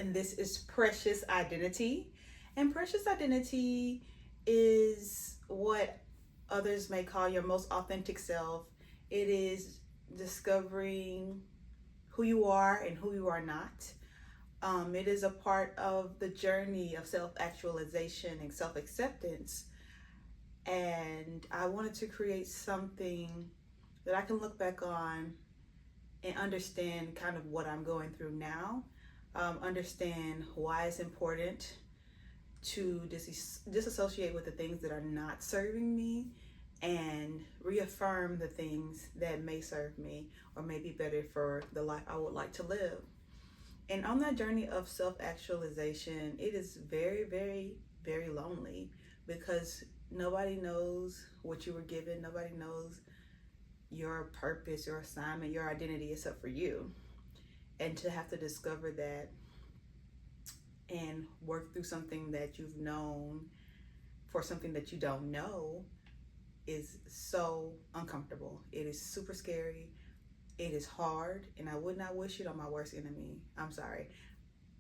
and this is Precious Identity. And Precious Identity is what others may call your most authentic self. It is discovering who you are and who you are not. It is a part of the journey of self actualization and self acceptance. And I wanted to create something that I can look back on and understand kind of what I'm going through now, understand why it's important to disassociate with the things that are not serving me and reaffirm the things that may serve me or may be better for the life I would like to live. And on that journey of self-actualization, it is very, very, very lonely because nobody knows what you were given. Nobody knows your purpose, your assignment, your identity except for you. And to have to discover that and work through something that you've known for something that you don't know is so uncomfortable. It is super scary. It is hard, and I would not wish it on my worst enemy. I'm sorry.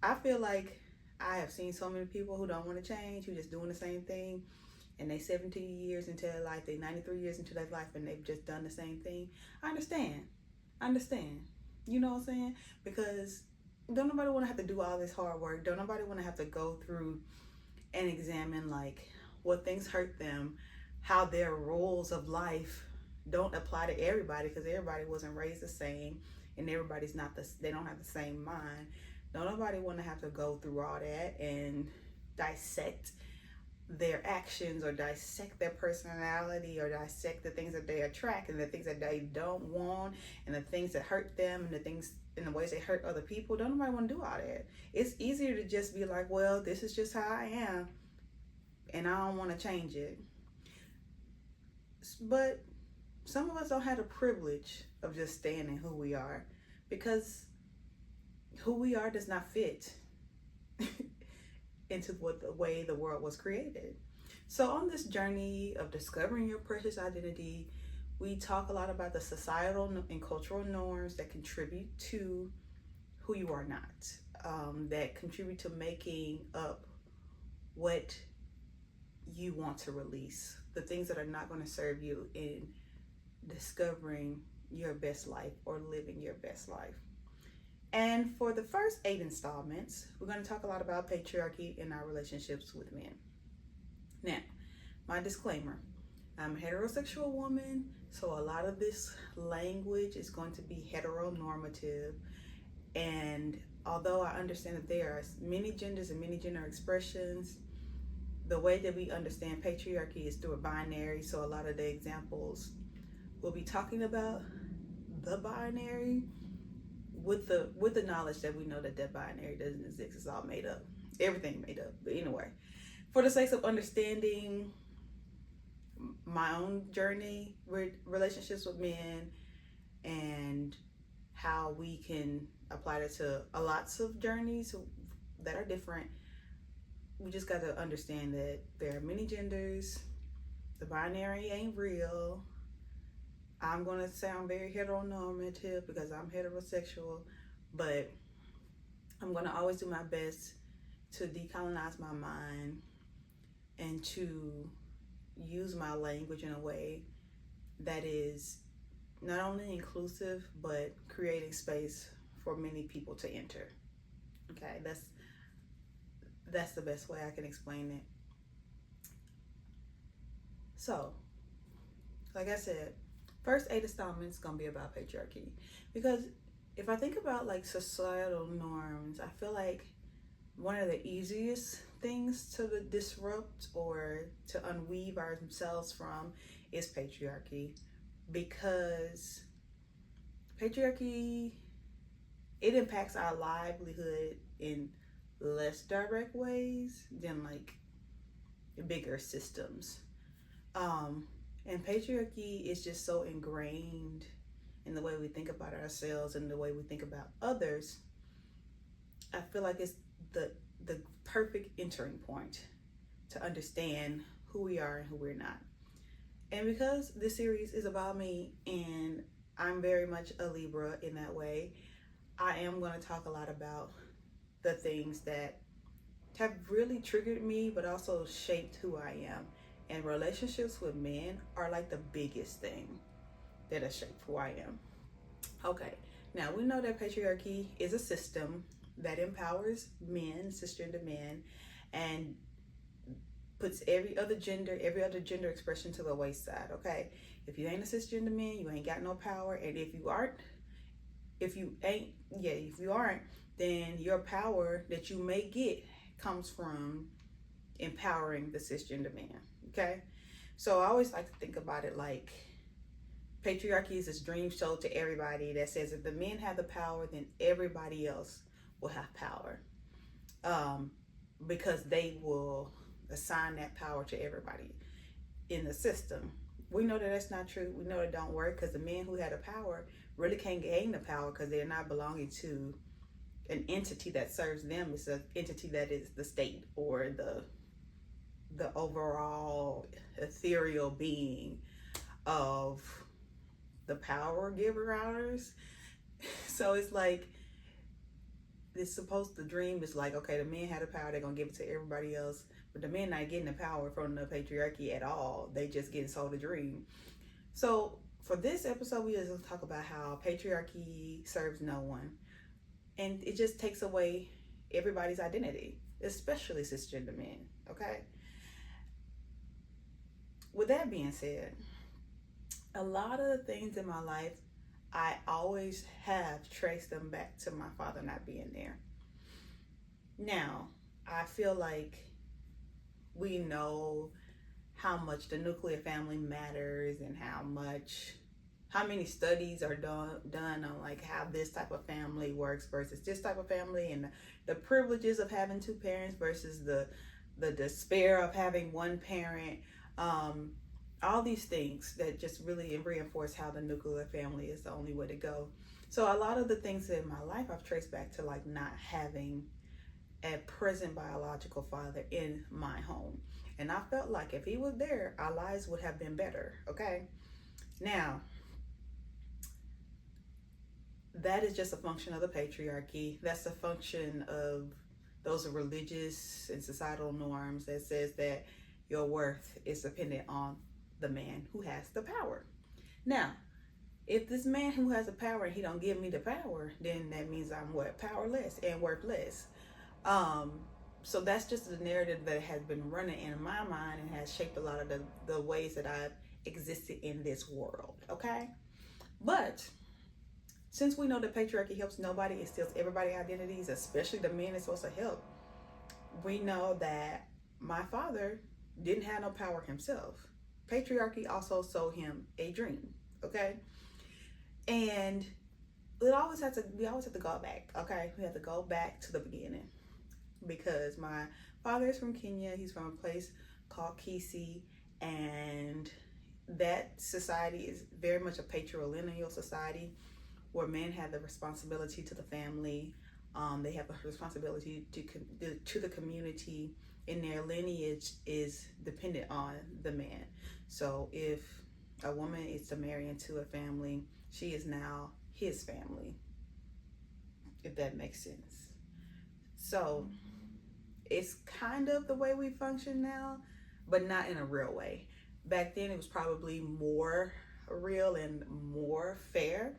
I feel like I have seen so many people who don't want to change, who just doing the same thing, and they 17 years into their life, they 93 years into their life, and they've just done the same thing. I understand. You know what I'm saying? Because don't nobody want to have to do all this hard work. Don't nobody want to have to go through and examine like what things hurt them, how their rules of life don't apply to everybody because everybody wasn't raised the same and everybody's not they don't have the same mind. Don't nobody want to have to go through all that and dissect their actions or dissect their personality or dissect the things that they attract and the things that they don't want and the things that hurt them and the things in the ways they hurt other people. Don't nobody want to do all that. It's easier to just be like, well, this is just how I am and I don't want to change it. But some of us don't have the privilege of just staying in who we are because who we are does not fit into what the way the world was created. So on this journey of discovering your precious identity, we talk a lot about the societal and cultural norms that contribute to who you are not, that contribute to making up what you want to release, the things that are not going to serve you in discovering your best life or living your best life. And for the first 8 installments, we're going to talk a lot about patriarchy in our relationships with men. Now, my disclaimer, I'm a heterosexual woman, so a lot of this language is going to be heteronormative. And although I understand that there are many genders and many gender expressions, the way that we understand patriarchy is through a binary. So a lot of the examples we'll be talking about the binary with the knowledge that we know that that binary doesn't exist. It's all made up. Everything made up. But anyway, for the sake of understanding my own journey with relationships with men and how we can apply that to lots of journeys that are different, we just got to understand that there are many genders. The binary ain't real. I'm going to sound very heteronormative because I'm heterosexual, but I'm going to always do my best to decolonize my mind and to use my language in a way that is not only inclusive, but creating space for many people to enter. Okay, that's the best way I can explain it. So, like I said, first 8 installments gonna be about patriarchy, because if I think about like societal norms, I feel like one of the easiest things to disrupt or to unweave ourselves from is patriarchy, because patriarchy, it impacts our livelihood in less direct ways than like bigger systems. And patriarchy is just so ingrained in the way we think about ourselves and the way we think about others. I feel like it's the perfect entering point to understand who we are and who we're not. And because this series is about me and I'm very much a Libra in that way, I am going to talk a lot about the things that have really triggered me, but also shaped who I am. And relationships with men are like the biggest thing that has shaped who I am. Okay, now we know that patriarchy is a system that empowers men, cisgender men, and puts every other gender expression to the wayside. Okay, if you ain't a cisgender man, you ain't got no power, and if you aren't, then your power that you may get comes from empowering the cisgender man. Okay, so I always like to think about it like patriarchy is this dream show to everybody that says if the men have the power, then everybody else will have power, because they will assign that power to everybody in the system. We know that that's not true. We know it don't work because the men who had the power really can't gain the power because they're not belonging to an entity that serves them. It's an entity that is the state or the overall ethereal being of the power giver ours. So it's like the dream is like, okay, the men had the power, they're gonna give it to everybody else, but the men not getting the power from the patriarchy at all. They just getting sold a dream. So for this episode, we just gonna talk about how patriarchy serves no one, and it just takes away everybody's identity, especially cisgender men. Okay. With that being said, a lot of the things in my life, I always have traced them back to my father not being there. Now, I feel like we know how much the nuclear family matters and how many studies are done on like how this type of family works versus this type of family, and the privileges of having two parents versus the despair of having one parent. All these things that just really reinforce how the nuclear family is the only way to go. So a lot of the things in my life I've traced back to like not having a present biological father in my home. And I felt like if he was there, our lives would have been better. Okay. Now, that is just a function of the patriarchy. That's a function of those religious and societal norms that says that your worth is dependent on the man who has the power. Now, if this man who has the power and he don't give me the power, then that means I'm what? Powerless and worthless. So that's just the narrative that has been running in my mind and has shaped a lot of the ways that I've existed in this world. Okay, but since we know that patriarchy helps nobody, it steals everybody's identities, especially the men it's supposed to help. We know that my father didn't have no power himself. Patriarchy also sold him a dream. Okay, and we always have to go back. Okay, we have to go back to the beginning because my father is from Kenya. He's from a place called Kisii, and that society is very much a patrilineal society where men have the responsibility to the family. They have a responsibility to the community, and their lineage is dependent on the man. So if a woman is to marry into a family, she is now his family, if that makes sense. So it's kind of the way we function now, but not in a real way. Back then it was probably more real and more fair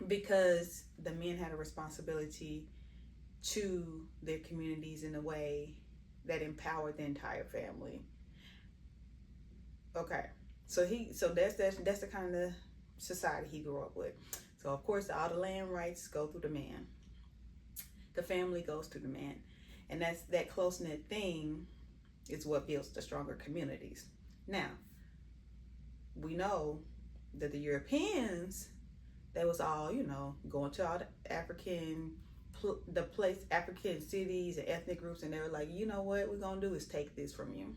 because the men had a responsibility to their communities in a way that empowered the entire family. Okay, so that's the kind of society he grew up with. So of course all the land rights go through the man. The family goes through the man. And that close-knit thing is what builds the stronger communities. Now, we know that the Europeans, they was all, going to all the African cities and ethnic groups, and they were like, you know what we're gonna do is take this from you.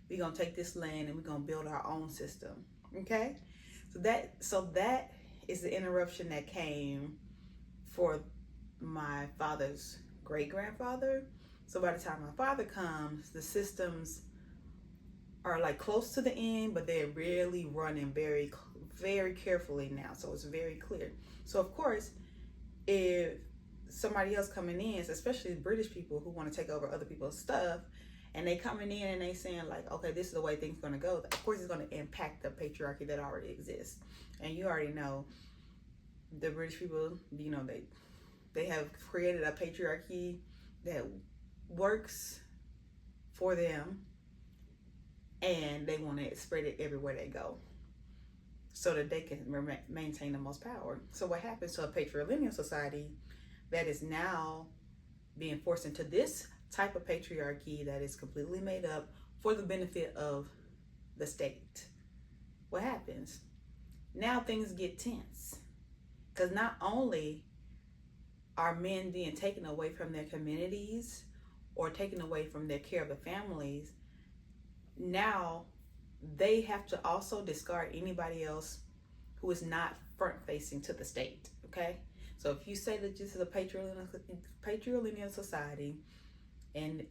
We're gonna take this land and we're gonna build our own system. Okay, so that is the interruption that came for my father's great-grandfather. So by the time my father comes, the systems are like close to the end, but they're really running very, very carefully now. So it's very clear. So of course, if somebody else coming in, especially British people who want to take over other people's stuff, and they coming in and they saying like, okay, this is the way things going to go. Of course, it's going to impact the patriarchy that already exists, and you already know the British people. You know, they have created a patriarchy that works for them, and they want to spread it everywhere they go, so that they can maintain the most power. So what happens to a patrilineal society that is now being forced into this type of patriarchy that is completely made up for the benefit of the state? What happens? Now things get tense, because not only are men being taken away from their communities or taken away from their care of the families, now they have to also discard anybody else who is not front facing to the state. Okay, so if you say that this is a patrilineal society, and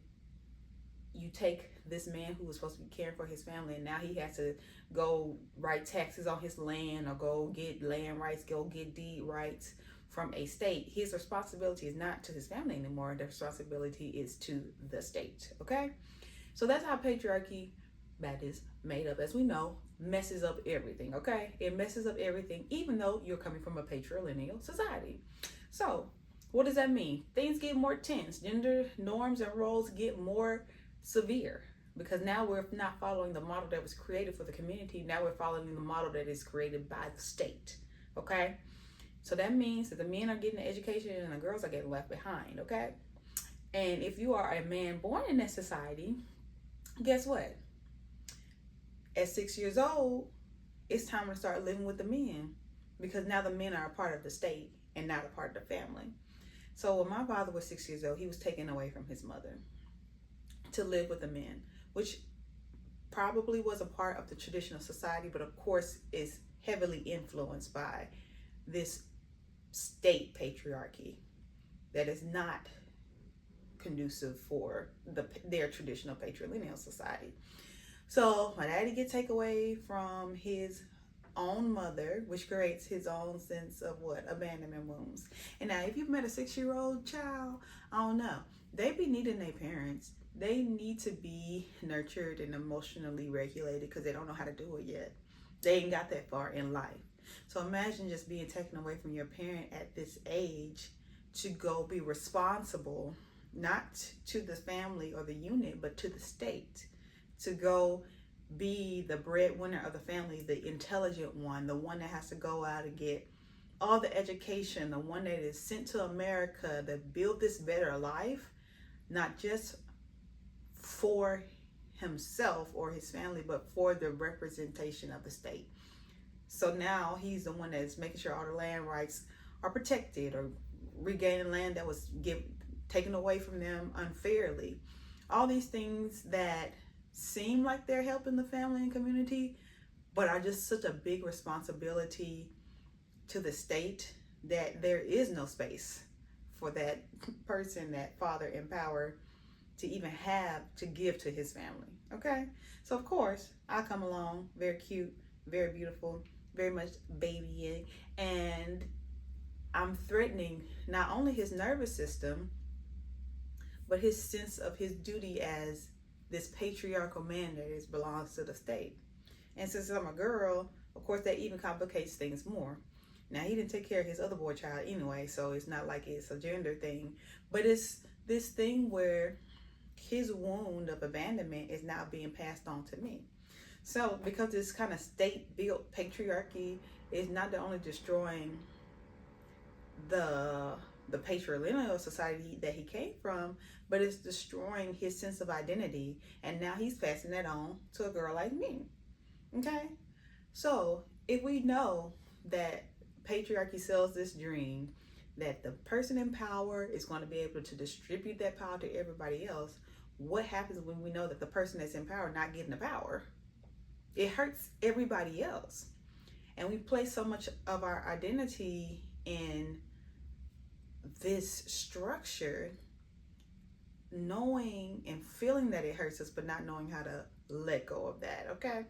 you take this man who was supposed to be caring for his family, and now he has to go write taxes on his land, or go get land rights, go get deed rights from a state, his responsibility is not to his family anymore. The responsibility is to the state. Okay, so that's how patriarchy, that is made up, as we know, messes up everything. Okay, it messes up everything, even though you're coming from a patrilineal society. So what does that mean? Things get more tense. Gender norms and roles get more severe, because now we're not following the model that was created for the community. Now we're following the model that is created by the state. Okay, so that means that the men are getting the education and the girls are getting left behind. Okay, and if you are a man born in that society, guess what? At 6 years old, it's time to start living with the men, because now the men are a part of the state and not a part of the family. So when my father was 6 years old, he was taken away from his mother to live with the men, which probably was a part of the traditional society, but of course is heavily influenced by this state patriarchy that is not conducive for their traditional patrilineal society. So my daddy gets taken away from his own mother, which creates his own sense of what? Abandonment wounds. And now if you've met a 6-year-old child, I don't know, they be needing their parents. They need to be nurtured and emotionally regulated, because they don't know how to do it yet. They ain't got that far in life. So imagine just being taken away from your parent at this age to go be responsible, not to the family or the unit, but to the state, to go be the breadwinner of the family, the intelligent one, the one that has to go out and get all the education, the one that is sent to America to build this better life, not just for himself or his family, but for the representation of the state. So now he's the one that's making sure all the land rights are protected, or regaining land that was taken away from them unfairly. All these things that seem like they're helping the family and community, but are just such a big responsibility to the state that there is no space for that person, that father in power, to even have to give to his family. Okay, so of course I come along, very cute, very beautiful, very much babying, and I'm threatening not only his nervous system, but his sense of his duty as this patriarchal man that belongs to the state. And since I'm a girl, of course that even complicates things more. Now he didn't take care of his other boy child anyway, so it's not like it's a gender thing, but it's this thing where his wound of abandonment is now being passed on to me. So because this kind of state-built patriarchy is not only destroying the patrilineal society that he came from, but it's destroying his sense of identity, and now he's passing that on to a girl like me. Okay, so if we know that patriarchy sells this dream that the person in power is going to be able to distribute that power to everybody else, what happens when we know that the person that's in power not getting the power? It hurts everybody else. And we place so much of our identity in this structure, knowing and feeling that it hurts us, but not knowing how to let go of that. Okay,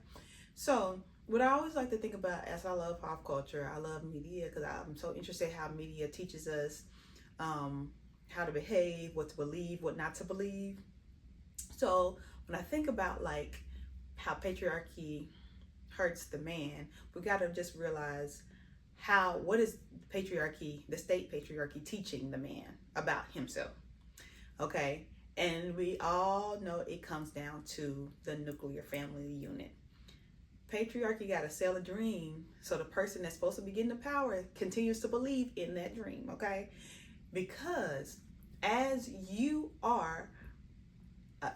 so what I always like to think about, as I love pop culture, I love media, because I'm so interested in how media teaches us how to behave, what to believe, what not to believe. So when I think about like how patriarchy hurts the man, we got to just realize what is patriarchy, the state patriarchy, teaching the man about himself. Okay, and we all know it comes down to the nuclear family unit. Patriarchy got to sell a dream so the person that's supposed to be getting the power continues to believe in that dream. Okay, because as you are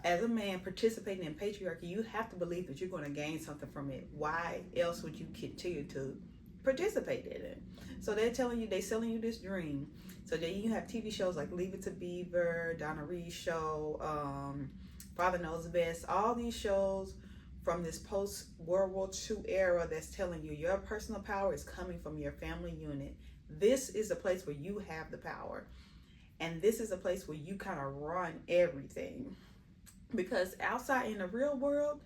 as a man participating in patriarchy, you have to believe that you're going to gain something from it. Why else would you continue to participate in it? So they're selling you this dream. So then you have TV shows like Leave It to Beaver, Donna Reed's show, Father Knows Best, all these shows from this post-World War II era that's telling you your personal power is coming from your family unit. This is a place where you have the power. And this is a place where you kind of run everything. Because outside in the real world,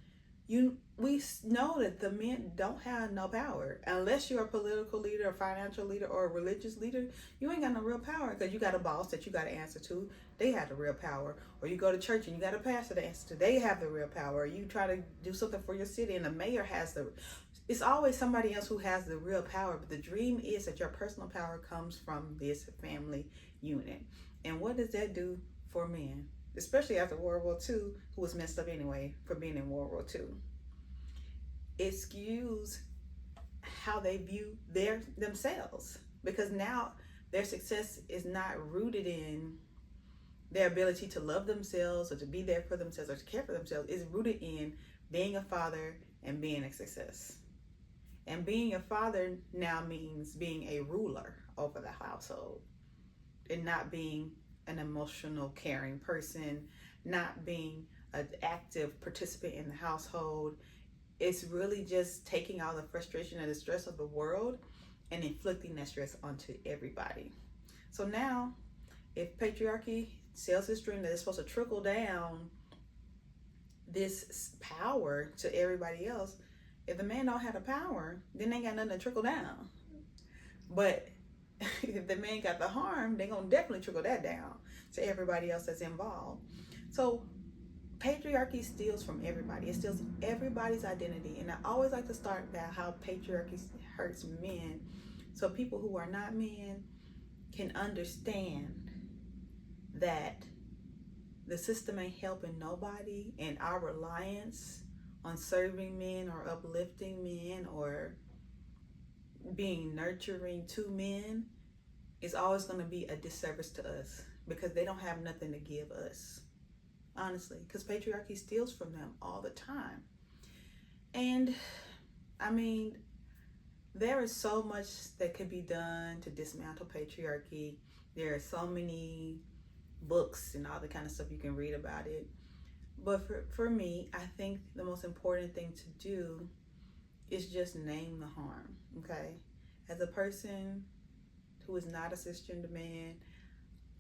we know that the men don't have no power. Unless you're a political leader, a financial leader, or a religious leader, you ain't got no real power because you got a boss that you got to answer to. They have the real power. Or you go to church and you got a pastor to answer to. They have the real power. Or you try to do something for your city and the mayor has it's always somebody else who has the real power. But the dream is that your personal power comes from this family unit. And what does that do for men? Especially after World War II, who was messed up anyway for being in World War II. It skews how they view themselves, because now their success is not rooted in their ability to love themselves or to be there for themselves or to care for themselves. It's rooted in being a father and being a success. And being a father now means being a ruler over the household and not being an emotional, caring person, not being an active participant in the household. It's really just taking all the frustration and the stress of the world and inflicting that stress onto everybody. So now, if patriarchy sells this dream that it's supposed to trickle down this power to everybody else, if the man don't have the power, then they ain't got nothing to trickle down. But if the man got the harm, they're going to definitely trickle that down to everybody else that's involved. So patriarchy steals from everybody. It steals everybody's identity. And I always like to start about how patriarchy hurts men, so people who are not men can understand that the system ain't helping nobody, and our reliance on serving men or uplifting men or being nurturing to men is always going to be a disservice to us, because they don't have nothing to give us, honestly, because patriarchy steals from them all the time. And I mean, there is so much that could be done to dismantle patriarchy. There are so many books and all the kind of stuff you can read about it. But for me, I think the most important thing to do is just name the harm, okay? As a person who is not a cisgender man,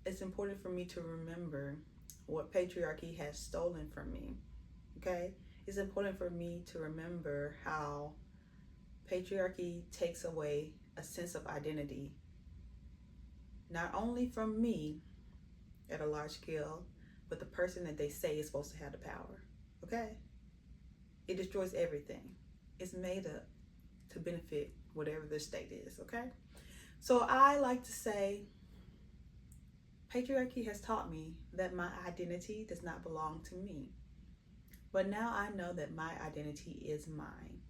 it's important for me to remember what patriarchy has stolen from me, okay? It's important for me to remember how patriarchy takes away a sense of identity, not only from me at a large scale, but the person that they say is supposed to have the power, okay? It destroys everything. It's made up to benefit whatever the state is, okay? So I like to say, patriarchy has taught me that my identity does not belong to me. But now I know that my identity is mine.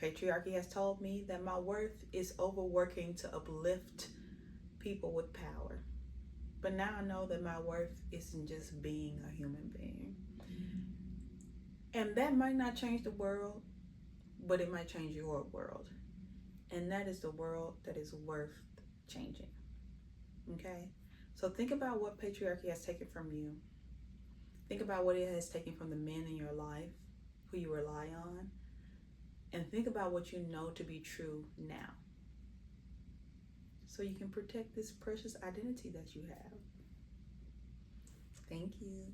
Patriarchy has told me that my worth is overworking to uplift people with power. But now I know that my worth isn't just being a human being. And that might not change the world, but it might change your world. And that is the world that is worth changing, okay? So think about what patriarchy has taken from you. Think about what it has taken from the men in your life who you rely on. And think about what you know to be true now, so you can protect this precious identity that you have. Thank you.